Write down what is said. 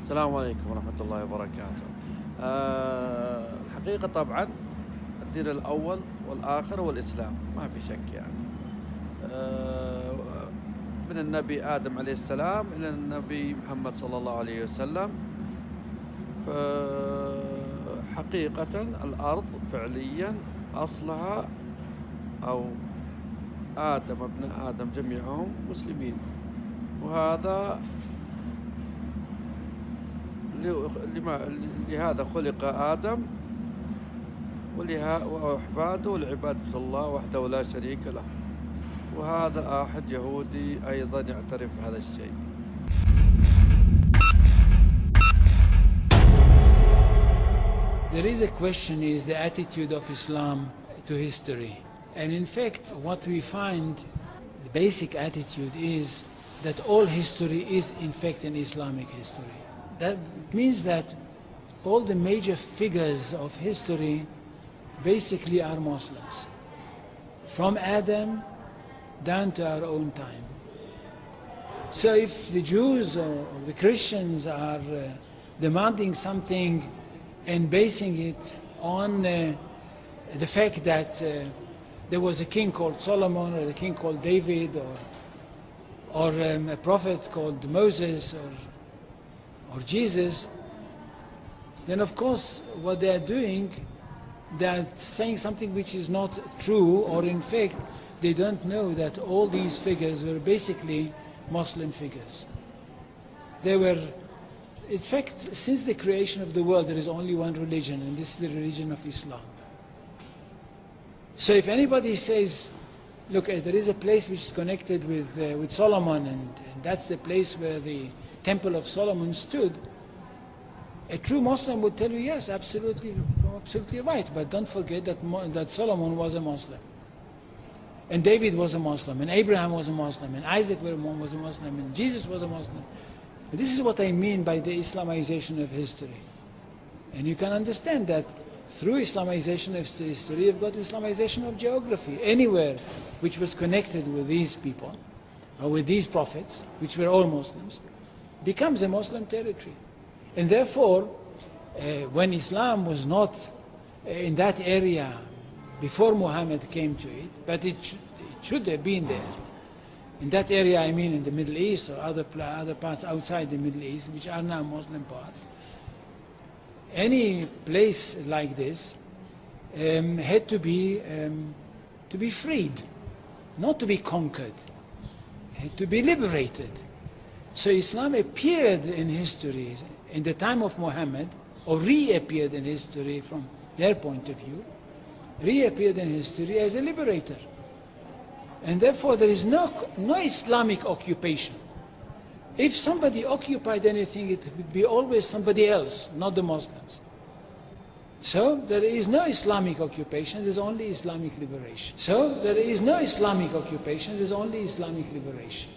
السلام عليكم ورحمة الله وبركاته. الحقيقة طبعا الدين الأول والآخر هو الإسلام، ما في شك يعني. آه، من النبي آدم عليه السلام إلى النبي محمد صلى الله عليه وسلم. فحقيقة الأرض فعليا أصلها أو ابن آدم جميعهم مسلمين، وهذا لهذا خلق آدم وأحفاده لعبادة الله وحده لا شريك له، وهذا أحد يهودي أيضا يعترف بهذا الشيء. There is a question, is the attitude of Islam to history. And in fact, what we find, the basic attitude is that all history is in fact an Islamic history. That means that all the major figures of history basically are Muslims, from Adam down to our own time. So if the Jews or the Christians are demanding something and basing it on the fact that there was a king called Solomon, or a king called David, or a prophet called Moses, or Jesus, then of course what they are doing, they are saying something which is not true, or in fact they don't know that all these figures were basically Muslim figures. They were, in fact, since the creation of the world there is only one religion, and this is the religion of Islam. So if anybody says, look, there is a place which is connected with Solomon, and that's the place where the Temple of Solomon stood, a true Muslim would tell you, yes, absolutely right, but don't forget that Solomon was a Muslim, and David was a Muslim, and Abraham was a Muslim, and Isaac was a Muslim, and Jesus was a Muslim. And this is what I mean by the Islamization of history. And you can understand that through Islamization of history, you've got Islamization of geography. Anywhere which was connected with these people, or with these prophets, which were all Muslims, becomes a Muslim territory. And therefore, when Islam was not in that area before Muhammad came to it, but it should have been there. In that area, I mean in the Middle East or other parts outside the Middle East, which are now Muslim parts. Any place like this had to be freed, not to be conquered, had to be liberated. So Islam appeared in history in the time of Muhammad, or reappeared in history from their point of view, reappeared in history as a liberator. And therefore there is no Islamic occupation. If somebody occupied anything, it would be always somebody else, not the Muslims. So there is no Islamic occupation, there is only Islamic liberation. So there is no Islamic occupation, there is only Islamic liberation.